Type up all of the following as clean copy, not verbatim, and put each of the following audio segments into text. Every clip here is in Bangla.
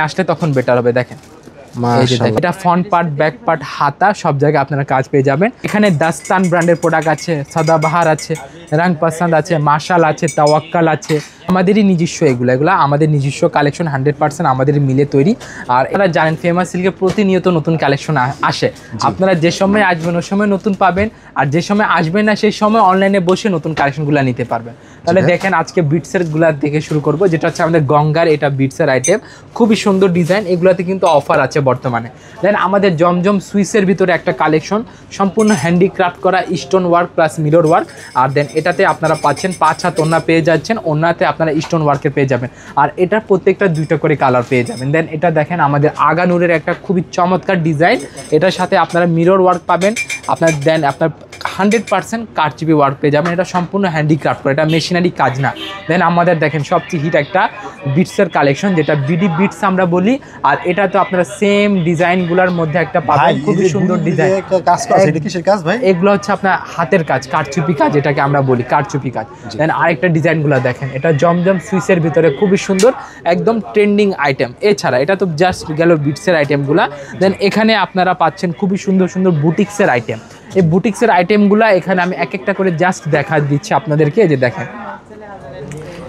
আসলে তখন বেটার হবে। দেখেন এটা ফ্রন্ট পার্ট, ব্যাক পার্ট, হাতা সব জায়গায় আপনারা কাজ পেয়ে যাবেন। এখানে দাস্তান ব্র্যান্ডের প্রোডাক্ট আছে, সাদাবাহার আছে, রং পছন্দ আছে, মাশাল আছে, তাওয়াক্কাল আছে, আমাদেরই নিজস্ব এগুলো আমাদের নিজস্ব কালেকশন 100% আমাদের মিলে তৈরি। আর আপনারা জানেন ফেমাস সিল্কে প্রতিনিয়ত নতুন কালেকশন আসে। আপনারা যে সময় আসবেন ওই সময় নতুন পাবেন, আর যে সময় আসবেন না সেই সময় অনলাইনে বসে নতুন কালেকশনগুলো নিতে পারবেন। তাহলে দেখেন আজকে বিটসের গুলা দেখে শুরু করব, যেটা হচ্ছে আমাদের গঙ্গার, এটা বিটসের আইটেম, খুবই সুন্দর ডিজাইন। এগুলাতে কিন্তু অফার আছে বর্তমানে। দেন আমাদের জমজম সুইসের ভিতরে একটা কালেকশন, সম্পূর্ণ হ্যান্ডিক্রাফট করা, stone work plus mirror work. আর দেন এটাতে আপনারা পাচ্ছেন 5 হাত ওড়না পেয়ে যাচ্ছেন, ওড়নাতে আপনারা স্টোন ওয়ার্কের পেয়ে যাবেন। আর এটা প্রত্যেকটা 2টা করে কালার পেয়ে যাবেন। দেন এটা দেখেন আমাদের আগানুরের একটা খুবই চমৎকার ডিজাইন, এটার সাথে আপনারা মিরর ওয়ার্ক পাবেন। আপনার দেন আপনার 100% কারচুপি ওয়ার্ক পেয়ে যাবেন। এটা সম্পূর্ণ হ্যান্ডিক্রাফট করে, এটা মেশিনারি কাজ না। দেন আমাদের দেখেন সবচেয়ে হিট একটা বিটসের কালেকশন, যেটা বিডি বিটস আমরা বলি। আর এটা তো আপনারা সেম ডিজাইনগুলোর মধ্যে একটা পাবেন, খুবই সুন্দর ডিজাইন। এগুলো হচ্ছে আপনার হাতের কাজ, কারচুপি কাজ, এটাকে আমরা বলি কারচুপি কাজ। দেন আরেকটা ডিজাইনগুলো দেখেন, এটা জমজম সুইসের ভিতরে খুবই সুন্দর, একদম ট্রেন্ডিং আইটেম। এছাড়া এটা তো জাস্ট গেল বিটসের আইটেমগুলা। দেন এখানে আপনারা পাচ্ছেন খুবই সুন্দর সুন্দর বুটিক্সের আইটেম। এই বুটিক্সের আইটেমগুলো এখানে আমি এক একটা করে জাস্ট দেখা দিচ্ছি আপনাদেরকে। এই যে দেখেন,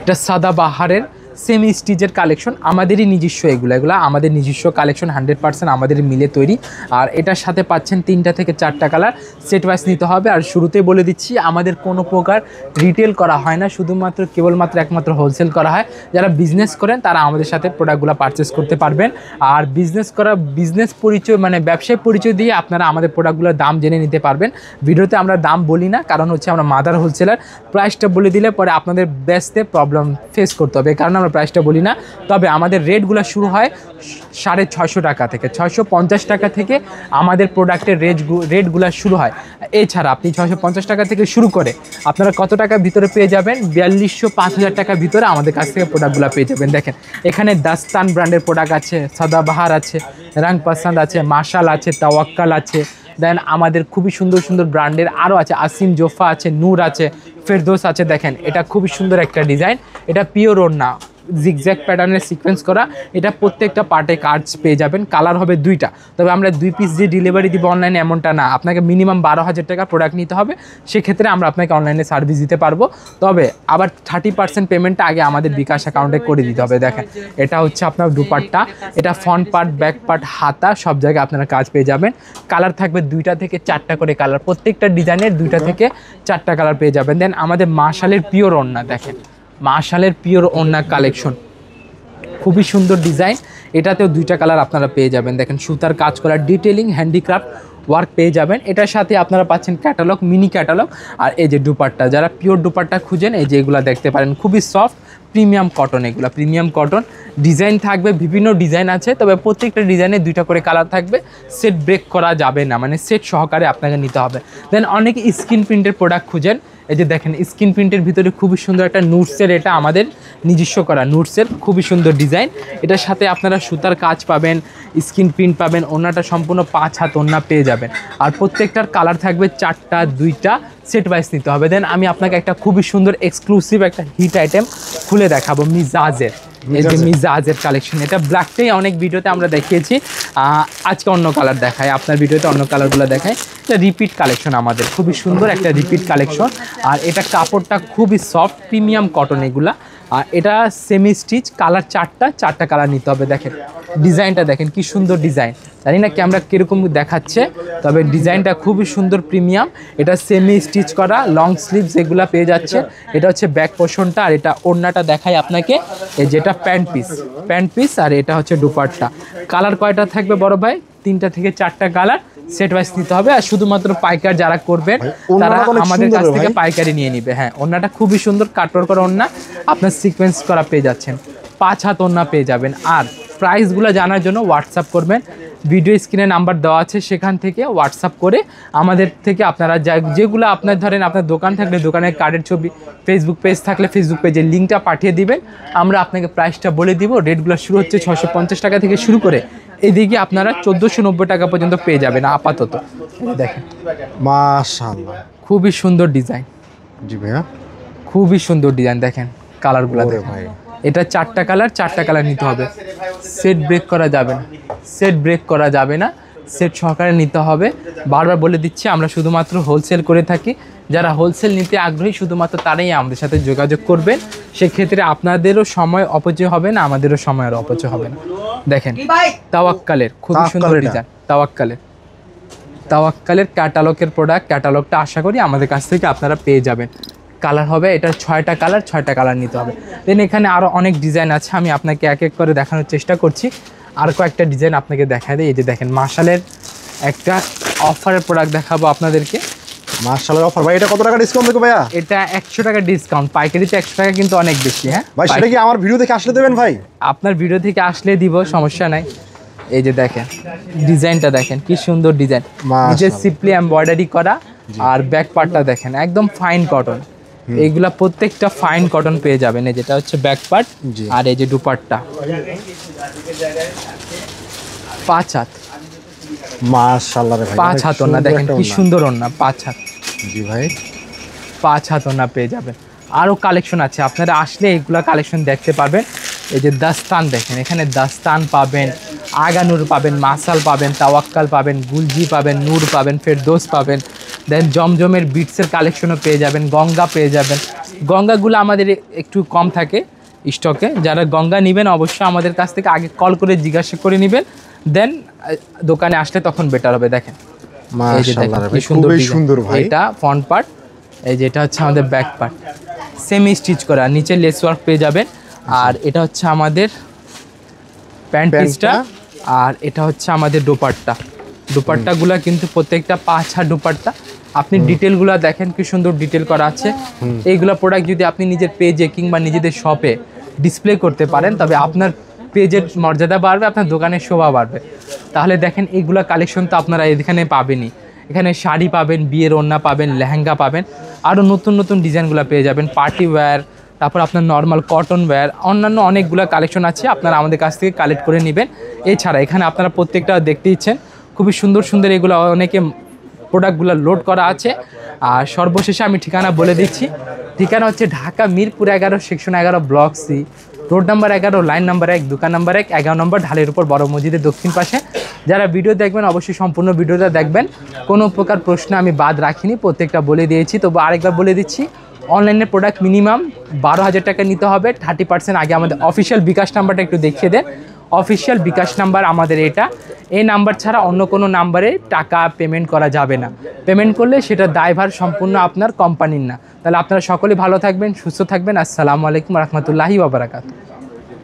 এটা সাদাবাহারের সেমি স্টিচের কালেকশন, আমাদেরই নিজস্ব এগুলো আমাদের নিজস্ব কালেকশন, 100% আমাদের মিলে তৈরি। আর এটার সাথে পাচ্ছেন 3টা থেকে 4টা কালার, সেট ওয়াইজ নিতে হবে। আর শুরুতে বলে দিচ্ছি আমাদের কোনো প্রকার রিটেল করা হয় না, শুধুমাত্র কেবলমাত্র একমাত্র হোলসেল করা হয়। যারা বিজনেস করেন তারা আমাদের সাথে প্রোডাক্টগুলো পারচেস করতে পারবেন। আর বিজনেস পরিচয় মানে ব্যবসায় পরিচয় দিয়ে আপনারা আমাদের প্রোডাক্টগুলোর দাম জেনে নিতে পারবেন। ভিডিওতে আমরা দাম বলি না, কারণ হচ্ছে আমরা মাদার হোলসেলার। প্রাইসটা বলে দিলে পরে আপনাদের বেচতে প্রবলেম ফেস করতে হবে, কারণ আমরা প্রাইসটা বলি না। তবে আমাদের রেটগুলো শুরু হয় 650 টাকা থেকে, 650 টাকা থেকে আমাদের প্রোডাক্টের রেটগুলো শুরু হয়। এছাড়া আপনি 650 টাকা থেকে শুরু করে আপনারা কত টাকার ভিতরে পেয়ে যাবেন, 4200 5000 টাকার ভিতরে আমাদের কাছ থেকে প্রোডাক্টগুলো পেয়ে যাবেন। দেখেন এখানে দাস্তান ব্র্যান্ডের প্রোডাক্ট আছে, সাদাবাহার আছে, রং পছন্দ আছে, মাশাল আছে, তাওয়াক্কাল আছে। দেন আমাদের খুবই সুন্দর সুন্দর ব্র্যান্ডের আরও আছে, আসিম জোফা আছে, নূর আছে, ফেরদৌস আছে। দেখেন এটা খুবই সুন্দর একটা ডিজাইন, এটা পিওর ওড়না, জিগজ্যাগ প্যাটার্নের সিকোয়েন্স করা। এটা প্রত্যেকটা পার্টে কাজ পেয়ে যাবেন, কালার হবে 2টা। তবে আমরা 2 পিস যে ডেলিভারি দিব অনলাইনে এমনটা না, আপনাকে মিনিমাম 12,000 টাকা প্রোডাক্ট নিতে হবে, সেক্ষেত্রে আমরা আপনাকে অনলাইনে সার্ভিস দিতে পারবো। তবে আবার 30% পেমেন্টটা আগে আমাদের বিকাশ অ্যাকাউন্টে করে দিতে হবে। দেখেন এটা হচ্ছে আপনার দুপাট্টা, এটা ফ্রন্ট পার্ট, ব্যাক পার্ট, হাতা সব জায়গায় আপনারা কাজ পেয়ে যাবেন। কালার থাকবে 2টা থেকে 4টা করে কালার, প্রত্যেকটা ডিজাইনের 2টা থেকে 4টা কালার পেয়ে যাবেন। দেন আমাদের মাশালের পিওর ওড়না, দেখেন মাশালের পিওর ওড়না কালেকশন, খুবই সুন্দর ডিজাইন। এটাতেও 2টা কালার আপনারা পেয়ে যাবেন। দেখেন সুতার কাজ করা, ডিটেলিং, হ্যান্ডিক্রাফট ওয়ার্ক পেয়ে যাবেন। এটার সাথে আপনারা পাচ্ছেন ক্যাটালগ, মিনি ক্যাটালগ। আর এই যে দুপাট্টা, যারা পিওর দুপাট্টা খুঁজেন এই যে এগুলো দেখতে পারেন, খুবই সফট প্রিমিয়াম কটন। এগুলো প্রিমিয়াম কটন, ডিজাইন থাকবে, বিভিন্ন ডিজাইন আছে। তবে প্রত্যেকটা ডিজাইনে 2টা করে কালার থাকবে, সেট ব্রেক করা যাবে না, মানে সেট সহকারে আপনাকে নিতে হবে। দেন অনেকে স্ক্রিন প্রিন্টের প্রোডাক্ট খুঁজেন, এই যে দেখেন স্ক্রিন প্রিন্টের ভিতরে খুবই সুন্দর একটা নুটসের, এটা আমাদের নিজস্ব করা নুটসের খুবই সুন্দর ডিজাইন। এটার সাথে আপনারা সুতার কাজ পাবেন, স্ক্রিন প্রিন্ট পাবেন, ওড়নাটা সম্পূর্ণ 5 হাত ওড়না পেয়ে যাবেন। আর প্রত্যেকটার কালার থাকবে 4টা, 2টা সেট ওয়াইজ নিতে হবে। দেন আমি আপনাকে একটা খুবই সুন্দর এক্সক্লুসিভ একটা হিট আইটেম খুলে দেখাবো, মিজাজের। এই যে মিজাজের কালেকশন, এটা ব্ল্যাকটাই অনেক ভিডিওতে আমরা দেখিয়েছি, আজকে অন্য কালার দেখায়, আপনার ভিডিওতে অন্য কালারগুলো দেখায়। এটা রিপিট কালেকশন আমাদের, খুবই সুন্দর একটা রিপিট কালেকশন। আর এটা কাপড়টা খুবই সফট প্রিমিয়াম কটন এগুলা। আর এটা সেমি স্টিচ, কালার 4টা কালার নিতে হবে। দেখেন ডিজাইনটা দেখেন কি সুন্দর ডিজাইন, জানি না ক্যামেরা কীরকম দেখাচ্ছে, তবে ডিজাইনটা খুবই সুন্দর প্রিমিয়াম। এটা সেমি স্টিচ করা, লং স্লিভস এগুলা পেয়ে যাচ্ছে। এটা হচ্ছে ব্যাক পোর্শনটা, আর এটা ওড়নাটা দেখাই আপনাকে, এই যেটা প্যান্ট পিস, আর এটা হচ্ছে দুপাট্টা। কালার কয়টা থাকবে বড় ভাই? 3টা থেকে 4টা কালার সেট ওয়াইজ নিতে হবে। আর শুধুমাত্র পাইকার যারা করবেন তারা আমাদের কাছ থেকে পাইকারি নিয়ে নিবে। হ্যাঁ ওড়নাটা খুবই সুন্দর, কাটওয়ার্ক করা ওড়না, আপনার সিকোয়েন্স করা পেয়ে যাচ্ছেন, 5 হাত ওড়না পেয়ে যাবেন। আর প্রাইসগুলো জানার জন্য হোয়াটসঅ্যাপ করবেন, ভিডিও স্ক্রিনে নাম্বার দেওয়া আছে, সেখান থেকে হোয়াটসঅ্যাপ করে আমাদের থেকে আপনারা যেগুলো আপনার ধরেন আপনার দোকান থাকলে দোকানের কার্ডের ছবি, ফেসবুক পেজ থাকলে ফেসবুক পেজের লিঙ্কটা পাঠিয়ে দিবেন, আমরা আপনাকে প্রাইসটা বলে দিব। রেটগুলো শুরু হচ্ছে 650 টাকা থেকে শুরু করে এদিকে আপনারা 1490 টাকা পর্যন্ত পেয়ে যাবেন আপাতত। দেখেন মাশাআল্লাহ, খুবই সুন্দর ডিজাইন। জি ভাইয়া, খুবই সুন্দর ডিজাইন। দেখেন কালারগুলো দেখেন ভাই, এটা 4টা কালার নিতে হবে। সেট ব্রেক করা যাবে না, সেট সহকারে নিতে হবে। বারবার বলে দিচ্ছি, আমরা শুধুমাত্র হোলসেল করে থাকি। যারা হোলসেল নিতে আগ্রহী শুধুমাত্র তারাই আমাদের সাথে যোগাযোগ করবেন। সেক্ষেত্রে আপনাদেরও সময় অপচয় হবে না, আমাদেরও সময়ের অপচয় হবে না। দেখেন তাওয়াক্কালের খুবই সুন্দর ডিজাইন, তাওয়াক্কালের ক্যাটালগের প্রোডাক্ট। ক্যাটালগটা আশা করি আমাদের কাছ থেকে আপনারা পেয়ে যাবেন। কালার হবে এটা 6টা কালার নিতে হবে। দেন এখানে আরও অনেক ডিজাইন আছে, আমি আপনাকে এক এক করে দেখানোর চেষ্টা করছি। আর কয়েকটা ডিজাইন আপনাকে দেখায় দেয়। এই যে দেখেন মাশালের একটা অফারের প্রোডাক্ট দেখাবো আপনাদেরকে। মাশাআল্লাহ অফার ভাই, এটা কত টাকা ডিসকাউন্ট দেবো ভাইয়া? এটা 100 টাকা ডিসকাউন্ট, পাইকারিতে 100 টাকা কিন্তু অনেক বেশি। হ্যাঁ ভাই, সেটা কি আমার ভিডিও দেখে আসলে দেবেন ভাই? আপনার ভিডিও থেকে আসলে দিব, সমস্যা নাই। এই যে দেখেন ডিজাইনটা দেখেন কি সুন্দর ডিজাইন, নিচে সিম্পলি এমব্রয়ডারি করা। আর ব্যাক পার্টটা দেখেন একদম ফাইন কটন, এইগুলা প্রত্যেকটা ফাইন কটন পেয়ে যাবেন। এই যেটা হচ্ছে ব্যাক পার্ট, আর এই যে দুপাট্টা 5 হাত। মাশাআল্লাহ রে ভাই, 5 হাত ওন্না দেখেন কি সুন্দর ওন্না, 5 হাত। জি ভাই, 5 হাত ওন্না পেয়ে যাবেন। আরও কালেকশন আছে, আপনারা আসলে এইগুলা কালেকশন দেখতে পাবেন। এই যে দাস্তান দেখেন, এখানে দাস্তান পাবেন, আগানুর পাবেন, মাসাল পাবেন, তাওয়াক্কাল পাবেন, গুলজি পাবেন, নূর পাবেন, ফেরদৌস পাবেন। দেন জমজমের বিটসের কালেকশনও পেয়ে যাবেন, গঙ্গা পেয়ে যাবেন। গঙ্গাগুলো আমাদের একটু কম থাকে স্টকে। যারা গঙ্গা নেবেন অবশ্যই আমাদের কাছ থেকে আগে কল করে জিজ্ঞাসা করে নেবেন, দেন দোকানে আসলে তখন বেটার হবে। দেখেন মাশাআল্লাহ রে ভাই, খুবই সুন্দর ভাই। এটা ফ্রন্ট পার্ট, এই যেটা হচ্ছে আমাদের ব্যাক পার্ট, সেমি স্টিচ করা, নিচে লেস ওয়ার্ক পেয়ে যাবেন। আর এটা হচ্ছে আমাদের প্যান্ট পিসটা, আর এটা হচ্ছে আমাদের দোপাট্টাগুলা কিন্তু প্রত্যেকটা 5 হাত দোপাট্টা। আপনি ডিটেলগুলো দেখেন কি সুন্দর ডিটেল করা আছে। এইগুলা প্রোডাক্ট যদি আপনি নিজের পেজে কিংবা নিজেদের শপে ডিসপ্লে করতে পারেন, তবে আপনার পেজের মর্যাদা বাড়বে, আপনার দোকানের শোভা বাড়বে। তাহলে দেখেন এইগুলা কালেকশন তো আপনারা এখানে পাবেনই। এখানে শাড়ি পাবেন, বিয়ের ওড়না পাবেন, লেহেঙ্গা পাবেন, আরও নতুন নতুন ডিজাইনগুলো পেয়ে যাবেন, পার্টি ওয়্যার, তারপর আপনার নর্মাল কটন ওয়্যার, অন্যান্য অনেকগুলো কালেকশন আছে, আপনারা আমাদের কাছ থেকে কালেক্ট করে নেবেন। এছাড়া এখানে আপনারা প্রত্যেকটা দেখতে ইচ্ছেন খুবই সুন্দর সুন্দর এগুলো অনেকে প্রোডাক্টগুলো লোড করা আছে। আর সর্বশেষে আমি ঠিকানা বলে দিচ্ছি, ঠিকানা হচ্ছে Dhaka Mirpur 11 section 11 block C, road number 11, line number 1, দোকান নাম্বার 1, 11 নম্বর ঢালের উপর, বড় মসজিদের দক্ষিণ পাশে। যারা ভিডিও দেখবেন অবশ্যই সম্পূর্ণ ভিডিওটা দেখবেন, কোনো প্রকার প্রশ্ন আমি বাদ রাখিনি, প্রত্যেকটা বলে দিয়েছি। তবু আরেকবার বলে দিচ্ছি, অনলাইনের প্রোডাক্ট মিনিমাম 12,000 টাকা নিতে হবে। 30% আগে আমাদের অফিসিয়াল বিকাশ নাম্বারটা একটু দেখিয়ে দেন। অফিসিয়াল বিকাশ নাম্বার আমাদের এটা, এই নাম্বার ছাড়া অন্য কোনো নাম্বারে টাকা পেমেন্ট করা যাবে না। পেমেন্ট করলে সেটা দায়ভার সম্পূর্ণ আপনার কোম্পানির না। তাহলে আপনারা সকলে ভালো থাকবেন, সুস্থ থাকবেন। আসসালামু আলাইকুম রহমতুল্লাহি ওয়া বারাকাতুহু।